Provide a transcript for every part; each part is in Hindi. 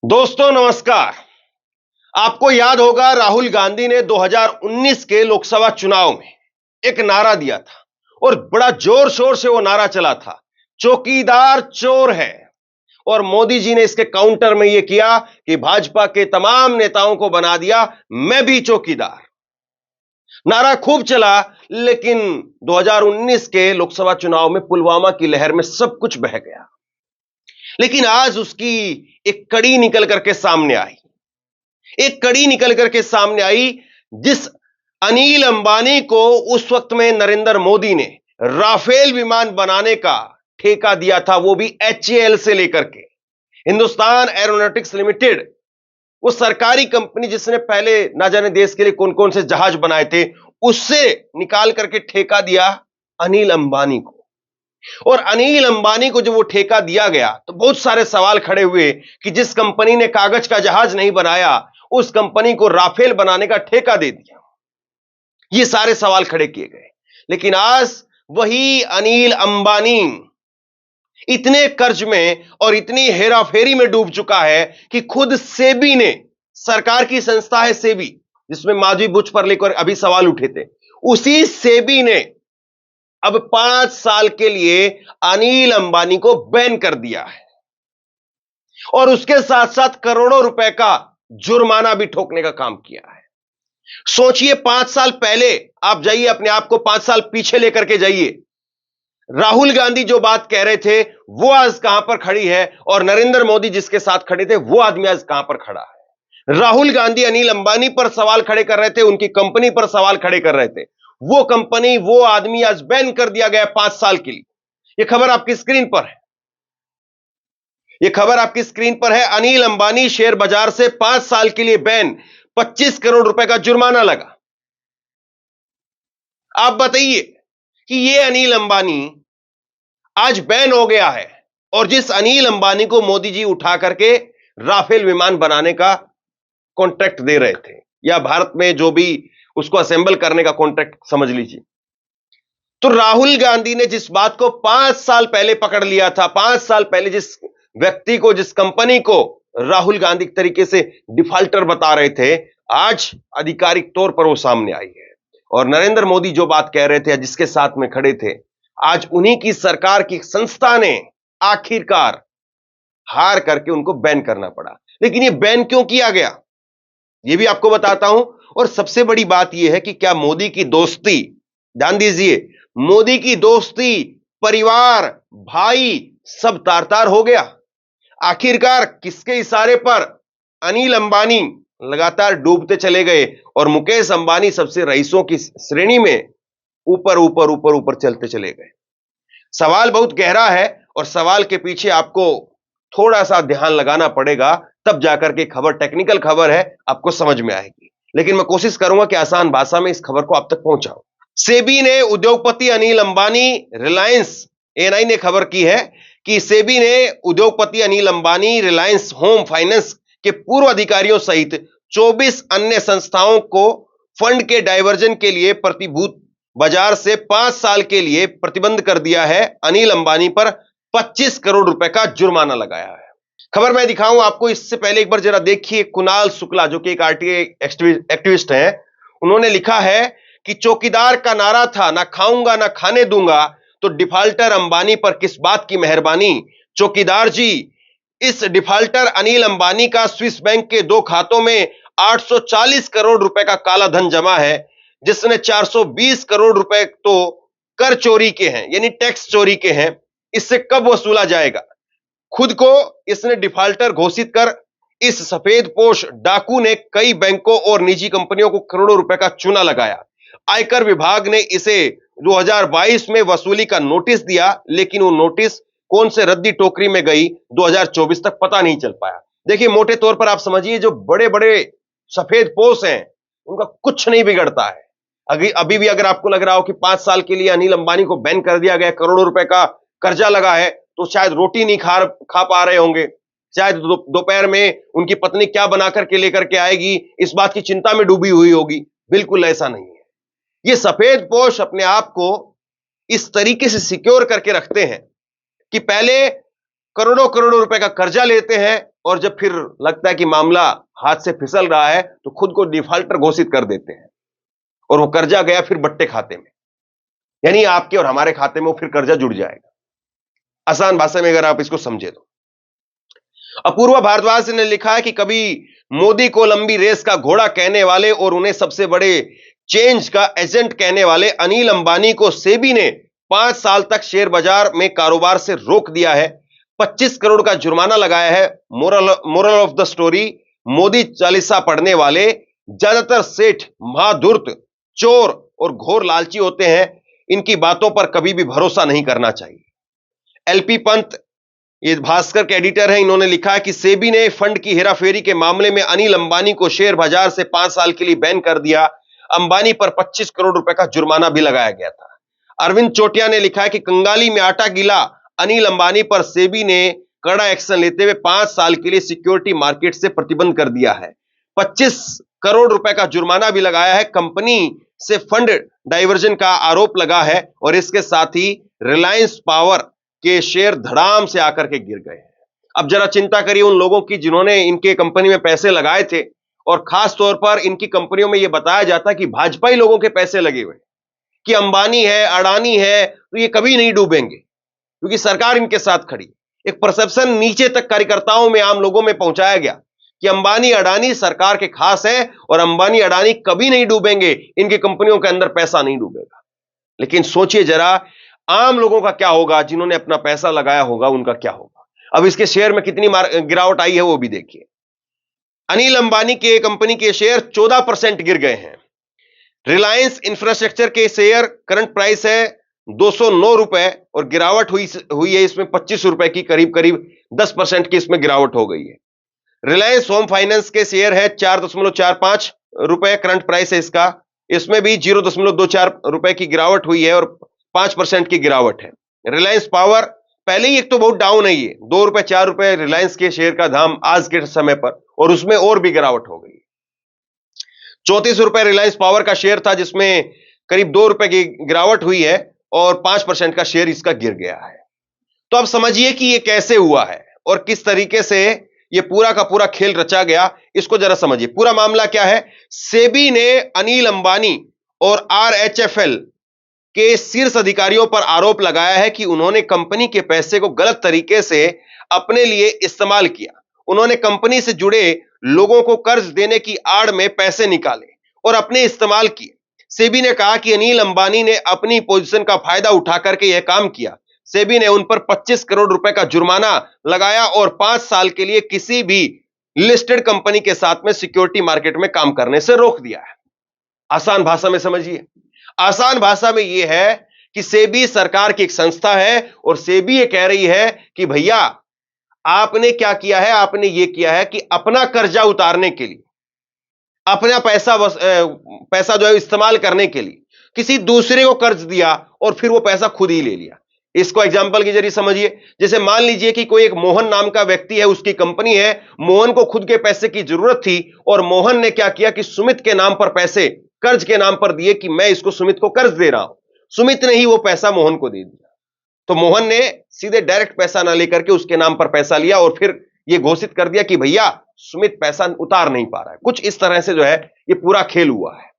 दोस्तों नमस्कार। आपको याद होगा राहुल गांधी ने 2019 के लोकसभा चुनाव में एक नारा दिया था और बड़ा जोर शोर से वो नारा चला था, चौकीदार चोर है। और मोदी जी ने इसके काउंटर में यह किया कि भाजपा के तमाम नेताओं को बना दिया मैं भी चौकीदार। नारा खूब चला, लेकिन 2019 के लोकसभा चुनाव में पुलवामा की लहर में सब कुछ बह गया। लेकिन आज उसकी एक कड़ी निकल करके सामने आई, एक कड़ी निकल करके सामने आई। जिस अनिल अंबानी को उस वक्त में नरेंद्र मोदी ने राफेल विमान बनाने का ठेका दिया था, वो भी एचएएल से लेकर के, हिंदुस्तान एरोनॉटिक्स लिमिटेड, वो सरकारी कंपनी जिसने पहले ना जाने देश के लिए कौन कौन से जहाज बनाए थे, उससे निकाल करके ठेका दिया अनिल अंबानी को। और अनिल अंबानी को जब वो ठेका दिया गया तो बहुत सारे सवाल खड़े हुए कि जिस कंपनी ने कागज का जहाज नहीं बनाया, उस कंपनी को राफेल बनाने का ठेका दे दिया। ये सारे सवाल खड़े किए गए। लेकिन आज वही अनिल अंबानी इतने कर्ज में और इतनी हेराफेरी में डूब चुका है कि खुद सेबी ने, सरकार की संस्था है सेबी, जिसमें माधवी बुच पर लेकर अभी सवाल उठे थे, उसी सेबी ने अब 5 साल के लिए अनिल अंबानी को बैन कर दिया है और उसके साथ साथ करोड़ों रुपए का जुर्माना भी ठोकने का काम किया है। सोचिए, 5 साल पहले आप जाइए, अपने आप को 5 साल पीछे लेकर के जाइए। राहुल गांधी जो बात कह रहे थे वो आज कहां पर खड़ी है, और नरेंद्र मोदी जिसके साथ खड़े थे वो आदमी आज कहां पर खड़ा है। राहुल गांधी अनिल अंबानी पर सवाल खड़े कर रहे थे, उनकी कंपनी पर सवाल खड़े कर रहे थे। वो कंपनी, वो आदमी आज बैन कर दिया गया 5 साल के लिए। यह खबर आपकी स्क्रीन पर है, यह खबर आपकी स्क्रीन पर है। अनिल अंबानी शेयर बाजार से 5 साल के लिए बैन, 25 करोड़ रुपए का जुर्माना लगा। आप बताइए कि यह अनिल अंबानी आज बैन हो गया है, और जिस अनिल अंबानी को मोदी जी उठा करके राफेल विमान बनाने का कॉन्ट्रैक्ट दे रहे थे, या भारत में जो भी उसको असेंबल करने का कॉन्ट्रैक्ट समझ लीजिए, तो राहुल गांधी ने जिस बात को 5 साल पहले पकड़ लिया था, 5 साल पहले जिस व्यक्ति को, जिस कंपनी को राहुल गांधी एक तरीके से डिफॉल्टर बता रहे थे, आज आधिकारिक तौर पर वो सामने आई है। और नरेंद्र मोदी जो बात कह रहे थे, जिसके साथ में खड़े थे, आज उन्हीं की सरकार की संस्था ने आखिरकार हार करके उनको बैन करना पड़ा। लेकिन ये बैन क्यों किया गया, ये भी आपको बताता हूं। और सबसे बड़ी बात यह है कि क्या मोदी की दोस्ती, ध्यान दीजिए, मोदी की दोस्ती, परिवार, भाई सब तार तार हो गया। आखिरकार किसके इशारे पर अनिल अंबानी लगातार डूबते चले गए और मुकेश अंबानी सबसे रईसों की श्रेणी में ऊपर ऊपर ऊपर ऊपर चलते चले गए। सवाल बहुत गहरा है और सवाल के पीछे आपको थोड़ा सा ध्यान लगाना पड़ेगा, तब जाकर के खबर, टेक्निकल खबर है, आपको समझ में आएगी। लेकिन मैं कोशिश करूंगा कि आसान भाषा में इस खबर को आप तक पहुंचाऊं। सेबी ने उद्योगपति अनिल अंबानी, रिलायंस, एएनआई ने खबर की है कि सेबी ने उद्योगपति अनिल अंबानी, रिलायंस होम फाइनेंस के पूर्व अधिकारियों सहित 24 अन्य संस्थाओं को फंड के डायवर्जन के लिए प्रतिभूत बाजार से 5 साल के लिए प्रतिबंध कर दिया है। अनिल अंबानी पर 25 करोड़ रुपए का जुर्माना लगाया है। खबर मैं दिखाऊं आपको, इससे पहले एक बार जरा देखिए। कुणाल शुक्ला, जो कि एक आरटीआई एक्टिविस्ट हैं, उन्होंने लिखा है कि चौकीदार का नारा था, ना खाऊंगा ना खाने दूंगा, तो डिफॉल्टर अंबानी पर किस बात की मेहरबानी। चौकीदार जी, इस डिफॉल्टर अनिल अंबानी का स्विस बैंक के 2 खातों में 840 करोड़ रुपए का काला धन जमा है, जिसने 420 करोड़ रुपए तो कर चोरी के हैं, यानी टैक्स चोरी के हैं। इससे कब वसूला जाएगा। खुद को इसने डिफॉल्टर घोषित कर इस सफेदपोश डाकू ने कई बैंकों और निजी कंपनियों को करोड़ों रुपए का चूना लगाया। आयकर विभाग ने इसे 2022 में वसूली का नोटिस दिया, लेकिन वो नोटिस कौन से रद्दी टोकरी में गई 2024 तक पता नहीं चल पाया। देखिए, मोटे तौर पर आप समझिए, जो बड़े बड़े सफेदपोश हैं उनका कुछ नहीं बिगड़ता है। अभी भी अगर आपको लग रहा हो कि 5 साल के लिए अनिल अंबानी को बैन कर दिया गया, करोड़ों रुपए का कर्जा लगा है, तो शायद रोटी नहीं खा पा रहे होंगे, शायद दोपहर में उनकी पत्नी क्या बना करके लेकर के आएगी, इस बात की चिंता में डूबी हुई होगी। बिल्कुल ऐसा नहीं है। ये सफेदपोश अपने आप को इस तरीके से सिक्योर करके रखते हैं कि पहले करोड़ों करोड़ों रुपए का कर्जा लेते हैं और जब फिर लगता है कि मामला हाथ से फिसल रहा है तो खुद को डिफॉल्टर घोषित कर देते हैं और वो कर्जा गया फिर बट्टे खाते में, यानी आपके और हमारे खाते में वो फिर कर्जा जुड़ जाएगा। आसान भाषा में अगर आप इसको समझे तो अपूर्वा भारद्वाज ने लिखा है कि कभी मोदी को लंबी रेस का घोड़ा कहने वाले और उन्हें सबसे बड़े चेंज का एजेंट कहने वाले अनिल अंबानी को सेबी ने 5 साल तक शेयर बाजार में कारोबार से रोक दिया है। 25 करोड़ का जुर्माना लगाया है। Moral of the story, Modi Chalisa पढ़ने वाले ज्यादातर सेठ महाधूर्त, चोर और घोर लालची होते हैं। इनकी बातों पर कभी भी भरोसा नहीं करना चाहिए। एलपी पंत ये भास्कर के एडिटर हैं, इन्होंने लिखा है कि सेबी ने फंड की हेराफेरी के मामले में अनिल अंबानी को शेयर बाजार से 5 साल के लिए बैन कर दिया। अंबानी पर 25 करोड़ रुपए का जुर्माना भी लगाया गया था। अरविंद चोटिया ने लिखा है कि कंगाली में आटा गीला अनिल अंबानी पर सेबी ने कड़ा एक्शन लेते हुए 5 साल के लिए सिक्योरिटी मार्केट से प्रतिबंध कर दिया है। 25 करोड़ रुपए का जुर्माना भी लगाया है। कंपनी से फंड डाइवर्जन का आरोप लगा है और इसके साथ ही रिलायंस पावर के शेयर धड़ाम से आकर के गिर गए हैं। अब जरा चिंता करिए उन लोगों की जिन्होंने इनके कंपनी में पैसे लगाए थे, और खास तौर पर इनकी कंपनियों में यह बताया जाता है कि भाजपाई लोगों के पैसे लगे हुए, कि अंबानी है, अडानी है, तो ये कभी नहीं डूबेंगे क्योंकि सरकार इनके साथ खड़ी। एक परसेप्शन नीचे तक कार्यकर्ताओं में, आम लोगों में पहुंचाया गया कि अंबानी अडानी सरकार के खास है और अंबानी अडानी कभी नहीं डूबेंगे, इनकी कंपनियों के अंदर पैसा नहीं डूबेगा। लेकिन सोचिए जरा आम लोगों का क्या होगा, जिन्होंने अपना पैसा लगाया होगा उनका क्या होगा। अब इसके शेयर में कितनी गिरावट आई है वो भी देखिए। अनिल अंबानी के कंपनी के शेयर 14% गिर गए हैं। रिलायंस इंफ्रास्ट्रक्चर के शेयर करंट प्राइस है 209 रुपए और गिरावट हुई है इसमें 25 रुपए की, करीब 10% की इसमें गिरावट हो गई है। रिलायंस होम फाइनेंस के शेयर है 4.45 रुपए करंट प्राइस है इसका, इसमें भी 0.24 रुपए की गिरावट हुई है और 5% की गिरावट है। रिलायंस पावर पहले ही एक तो बहुत डाउन है, ये 2 रुपए 4 रुपए रिलायंस के शेयर का दाम आज के समय पर, और उसमें और भी गिरावट हो गई। 34 रुपए रिलायंस पावर का शेयर था जिसमें करीब 2 रुपए की गिरावट हुई है और 5% का शेयर इसका गिर गया है। तो अब समझिए कि यह कैसे हुआ है और किस तरीके से यह पूरा का पूरा खेल रचा गया, इसको जरा समझिए। पूरा मामला क्या है? सेबी ने अनिल अंबानी और आरएचएफएल के शीर्ष अधिकारियों पर आरोप लगाया है कि उन्होंने कंपनी के पैसे को गलत तरीके से अपने लिए इस्तेमाल किया। उन्होंने कंपनी से जुड़े लोगों को कर्ज देने की आड़ में पैसे निकाले और अपने इस्तेमाल किए। सेबी ने कहा कि अनिल अंबानी ने अपनी पोजीशन का फायदा उठा करके यह काम किया। सेबी ने उन पर 25 करोड़ रुपए का जुर्माना लगाया और 5 साल के लिए किसी भी लिस्टेड कंपनी के साथ में सिक्योरिटी मार्केट में काम करने से रोक दिया है। आसान भाषा में समझिए। आसान भाषा में यह है कि सेबी सरकार की एक संस्था है और सेबी ये कह रही है कि भैया आपने क्या किया है, आपने ये किया है कि अपना कर्जा उतारने के लिए, अपना पैसा जो है इस्तेमाल करने के लिए किसी दूसरे को कर्ज दिया और फिर वो पैसा खुद ही ले लिया। इसको एग्जांपल के जरिए समझिए। जैसे मान लीजिए कि कोई एक मोहन नाम का व्यक्ति है, उसकी कंपनी है, मोहन को खुद के पैसे की जरूरत थी और मोहन ने क्या किया कि सुमित के नाम पर पैसे कर्ज के नाम पर दिए कि मैं इसको सुमित को कर्ज दे रहा हूं। सुमित ने ही वो पैसा मोहन को दे दिया, तो मोहन ने सीधे डायरेक्ट पैसा ना लेकर के उसके नाम पर पैसा लिया और फिर ये घोषित कर दिया कि भैया सुमित पैसा उतार नहीं पा रहा है। कुछ इस तरह से जो है ये पूरा खेल हुआ है।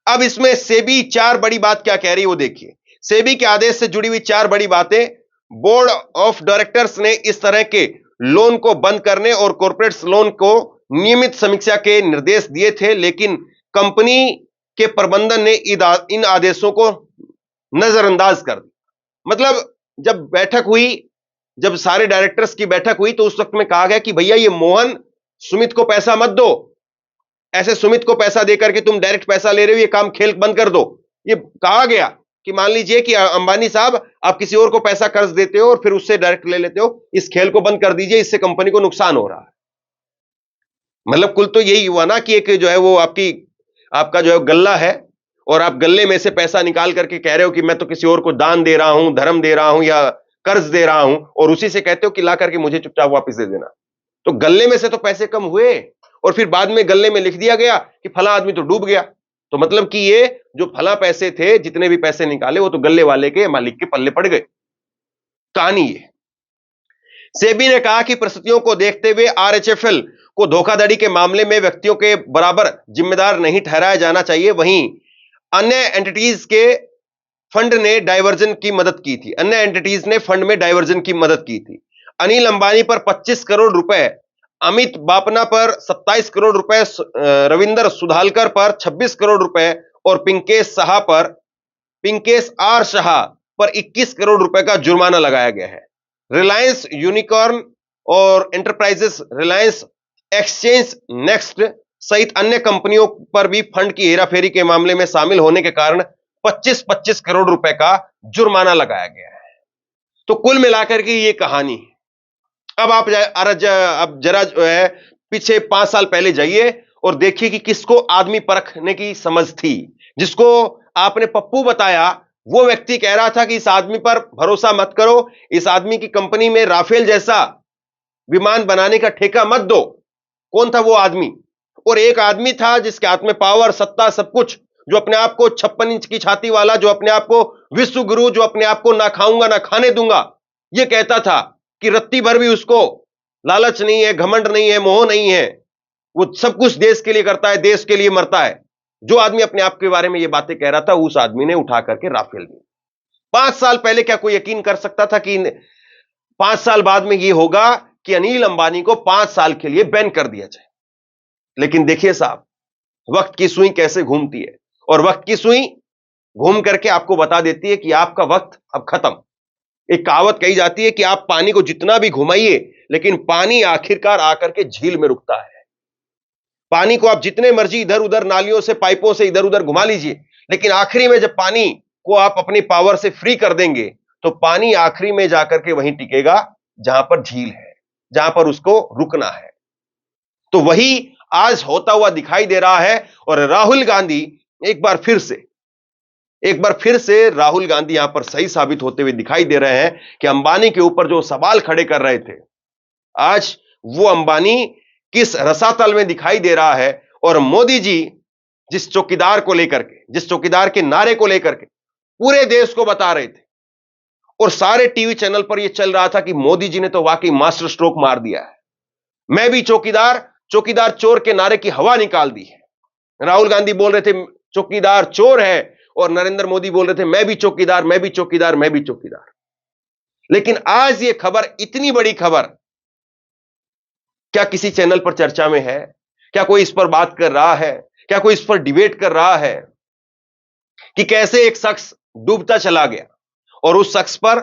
अब इसमें सेबी 4 बड़ी बात क्या कह रही है वो देखिए। सेबी के आदेश से जुड़ी हुई 4 बड़ी बातें। बोर्ड ऑफ डायरेक्टर्स ने इस तरह के लोन को बंद करने और कॉर्पोरेट लोन को नियमित समीक्षा के निर्देश दिए थे, लेकिन कंपनी के प्रबंधन ने इन आदेशों को नजरअंदाज कर दिया। मतलब जब बैठक हुई, जब सारे डायरेक्टर्स की बैठक हुई तो उस वक्त में कहा गया कि भैया ये मोहन सुमित को पैसा मत दो, ऐसे सुमित को पैसा देकर के तुम डायरेक्ट पैसा ले रहे हो, ये काम खेल बंद कर दो। ये कहा गया कि मान लीजिए कि अंबानी साहब आप किसी और को पैसा कर्ज देते हो और फिर उससे डायरेक्ट ले लेते हो, इस खेल को बंद कर दीजिए, इससे कंपनी को नुकसान हो रहा है। मतलब कुल तो यही हुआ ना कि एक जो है वो आपका जो है गल्ला है और आप गल्ले में से पैसा निकाल करके कह रहे हो कि मैं तो किसी और को दान दे रहा हूं, धर्म दे रहा हूं या कर्ज दे रहा हूं, और उसी से कहते हो कि ला करके मुझे चुपचाप वापस दे देना। तो गल्ले में से तो पैसे कम हुए और फिर बाद में गल्ले में लिख दिया गया कि फला आदमी तो डूब गया। तो मतलब कि ये जो फला पैसे थे, जितने भी पैसे निकाले वो तो गल्ले वाले के मालिक के पल्ले पड़ गए। कहानी ये। सेबी ने कहा कि परिस्थितियों को देखते हुए आरएचएफएल को धोखाधड़ी के मामले में व्यक्तियों के बराबर जिम्मेदार नहीं ठहराया जाना चाहिए। वहीं अन्य एंटिटीज के फंड ने डाइवर्जन की मदद की थी। अन्य एंटिटीज ने फंड में डाइवर्जन की मदद की थी। अनिल अंबानी पर 25 करोड़ रुपए, अमित बापना पर 27 करोड़ रुपए, रविंदर सुधालकर पर 26 करोड़ रुपए और पिंकेश आर शाह पर 21 करोड़ रुपए का जुर्माना लगाया गया है। रिलायंस यूनिकॉर्न और एंटरप्राइजेस, रिलायंस एक्सचेंज नेक्स्ट सहित अन्य कंपनियों पर भी फंड की हेराफेरी के मामले में शामिल होने के कारण 25-25 करोड़ रुपए का जुर्माना लगाया गया है। तो कुल मिलाकर के ये कहानी है। अब आप अब जरा जो है पीछे 5 साल पहले जाइए और देखिए कि किसको आदमी परखने की समझ थी। जिसको आपने पप्पू बताया, वो व्यक्ति कह रहा था कि इस आदमी पर भरोसा मत करो, इस आदमी की कंपनी में राफेल जैसा विमान बनाने का ठेका मत दो। कौन था वो आदमी? और एक आदमी था जिसके हाथ में पावर, सत्ता, सब कुछ, जो अपने आप को 56 इंच की छाती वाला, जो अपने आप को विश्व गुरु, जो अपने आप को ना खाऊंगा ना खाने दूंगा, ये कहता था कि रत्ती भर भी उसको लालच नहीं है, घमंड नहीं है, मोह नहीं है, वो सब कुछ देश के लिए करता है, देश के लिए मरता है। जो आदमी अपने आप के बारे में ये बातें कह रहा था, उस आदमी ने उठा करके राफेल दी। 5 साल पहले क्या कोई यकीन कर सकता था कि 5 साल बाद में ये होगा कि अनिल अंबानी को 5 साल के लिए बैन कर दिया जाए? लेकिन देखिए साहब, वक्त की सुई कैसे घूमती है, और वक्त की सुई घूम करके आपको बता देती है कि आपका वक्त अब खत्म। एक कहावत कही जाती है कि आप पानी को जितना भी घुमाइए, लेकिन पानी आखिरकार आकर के झील में रुकता है। पानी को आप जितने मर्जी इधर उधर नालियों से, पाइपों से इधर उधर घुमा लीजिए, लेकिन आखिरी में जब पानी को आप अपनी पावर से फ्री कर देंगे, तो पानी आखिरी में जाकर के वहीं टिकेगा जहां पर झील है, जहां पर उसको रुकना है। तो वही आज होता हुआ दिखाई दे रहा है। और राहुल गांधी एक बार फिर से राहुल गांधी यहां पर सही साबित होते हुए दिखाई दे रहे हैं कि अंबानी के ऊपर जो सवाल खड़े कर रहे थे, आज वो अंबानी किस रसातल में दिखाई दे रहा है। और मोदी जी जिस चौकीदार को लेकर के, जिस चौकीदार के नारे को लेकर के पूरे देश को बता रहे थे, और सारे टीवी चैनल पर यह चल रहा था कि मोदी जी ने तो वाकई मास्टर स्ट्रोक मार दिया है, मैं भी चौकीदार, चौकीदार चोर के नारे की हवा निकाल दी है। राहुल गांधी बोल रहे थे चौकीदार चोर है, और नरेंद्र मोदी बोल रहे थे मैं भी चौकीदार, मैं भी चौकीदार, मैं भी चौकीदार। लेकिन आज ये खबर, इतनी बड़ी खबर, क्या किसी चैनल पर चर्चा में है? क्या कोई इस पर बात कर रहा है? क्या कोई इस पर डिबेट कर रहा है कि कैसे एक शख्स डूबता चला गया और उस शख्स पर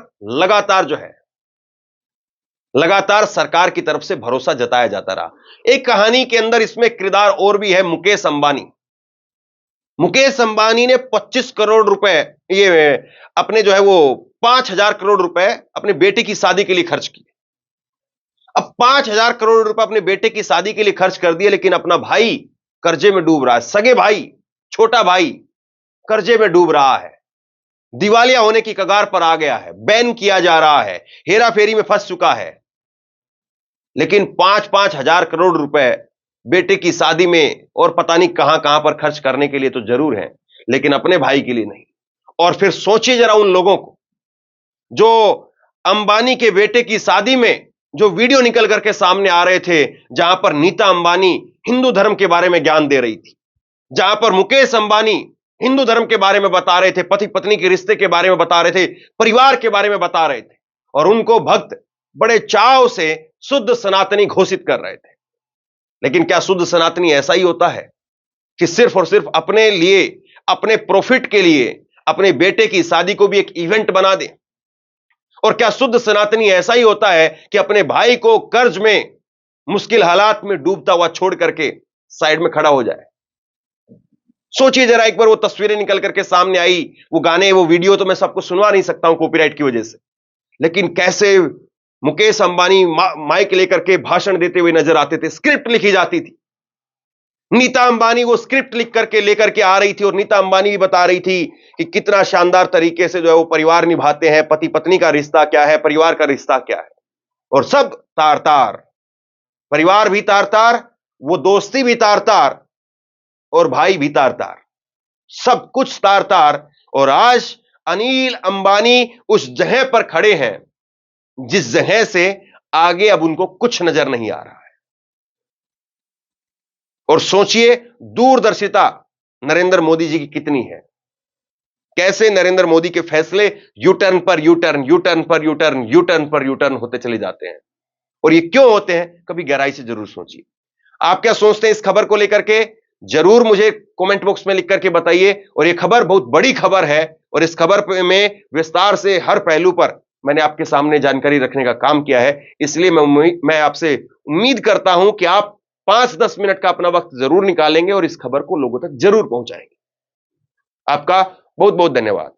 लगातार सरकार की तरफ से भरोसा जताया जाता रहा। एक कहानी के अंदर इसमें किरदार और भी है, मुकेश अंबानी। मुकेश अंबानी ने 25 करोड़ रुपए, ये अपने जो है वो 5,000 करोड़ रुपए अपने बेटे की शादी के लिए खर्च किए। अब 5,000 करोड़ रुपए अपने बेटे की शादी के लिए खर्च कर दिए, लेकिन अपना भाई कर्जे में डूब रहा है। सगे भाई, छोटा भाई कर्जे में डूब रहा है, दिवालिया होने की कगार पर आ गया है, बैन किया जा रहा है, हेरा फेरी में फंस चुका है। लेकिन 5-5 हजार करोड़ रुपए बेटे की शादी में और पता नहीं कहां कहां पर खर्च करने के लिए तो जरूर है, लेकिन अपने भाई के लिए नहीं। और फिर सोचिए जरा उन लोगों को जो अंबानी के बेटे की शादी में जो वीडियो निकल करके सामने आ रहे थे, जहां पर नीता अंबानी हिंदू धर्म के बारे में ज्ञान दे रही थी, जहां पर मुकेश अंबानी हिंदू धर्म के बारे में बता रहे थे, पति पत्नी के रिश्ते के बारे में बता रहे थे, परिवार के बारे में बता रहे थे, और उनको भक्त बड़े चाव से शुद्ध सनातनी घोषित कर रहे थे। लेकिन क्या शुद्ध सनातनी ऐसा ही होता है कि सिर्फ और सिर्फ अपने लिए, अपने प्रॉफिट के लिए अपने बेटे की शादी को भी एक इवेंट बना दे? और क्या शुद्ध सनातनी ऐसा ही होता है कि अपने भाई को कर्ज में, मुश्किल हालात में डूबता हुआ छोड़ करके साइड में खड़ा हो जाए? सोचिए जरा एक बार, वो तस्वीरें निकल करके सामने आई, वो गाने, वो वीडियो तो मैं सबको सुनवा नहीं सकता हूं कॉपीराइट की वजह से, लेकिन कैसे मुकेश अंबानी माइक लेकर के भाषण देते हुए नजर आते थे। स्क्रिप्ट लिखी जाती थी, नीता अंबानी वो स्क्रिप्ट लिख करके लेकर के आ रही थी, और नीता अंबानी भी बता रही थी कि कितना शानदार तरीके से जो है वो परिवार निभाते हैं, पति पत्नी का रिश्ता क्या है, परिवार का रिश्ता क्या है। और सब तार तार, परिवार भी तार तार, वो दोस्ती भी तार तार, और भाई भी तार तार, सब कुछ तार तार। और आज अनिल अंबानी उस जगह पर खड़े हैं जिस जगह से आगे अब उनको कुछ नजर नहीं आ रहा है। और सोचिए दूरदर्शिता नरेंद्र मोदी जी की कितनी है, कैसे नरेंद्र मोदी के फैसले यूटर्न पर यूटर्न, यूटर्न पर यूटर्न, यूटर्न पर यूटर्न होते चले जाते हैं। और ये क्यों होते हैं, कभी गहराई से जरूर सोचिए। आप क्या सोचते हैं इस खबर को लेकर के, जरूर मुझे कमेंट बॉक्स में लिख करके बताइए। और ये खबर बहुत बड़ी खबर है और इस खबर में विस्तार से हर पहलू पर मैंने आपके सामने जानकारी रखने का काम किया है। इसलिए मैं आपसे उम्मीद करता हूं कि आप 5-10 मिनट का अपना वक्त जरूर निकालेंगे और इस खबर को लोगों तक जरूर पहुंचाएंगे। आपका बहुत बहुत धन्यवाद।